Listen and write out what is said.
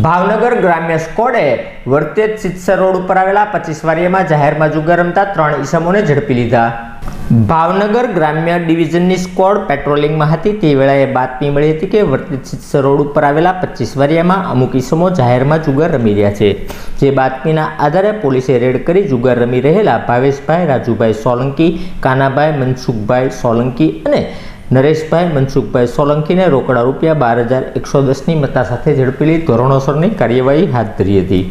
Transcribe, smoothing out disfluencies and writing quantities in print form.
ભાવનગર ગ્રામ્ય સ્કોડે વર્તેજ સિત્સર રોડ ઉપર આવેલા 25 વારિયામાં જાહેરમાં જુગાર રમતા 3 ઈસમોને ઝડપી લીધા। ભાવનગર ગ્રામ્ય ડિવિઝનની સ્કોડ પેટ્રોલિંગમાં હતી તે વેળાએ બાતમી મળી હતી કે વર્તેજ સિત્સર રોડ ઉપર આવેલા 25 વારિયામાં અમુક ઈસમો જાહેરમાં જુગાર રમી રહ્યા છે। જે બાતમીના આધારે પોલીસે રેડ કરી જુગાર રમી રહેલા ભાવેશભાઈ રાજુભાઈ સોલંકી, કાનાભાઈ મનસુખભાઈ સોલંકી અને નરેશભાઈ મનસુખભાઈ સોલંકીને રોકડા રૂપિયા 12,110ની મત્તા સાથે ઝડપી લઈ ધોરણસરની કાર્યવાહી હાથ ધરી હતી।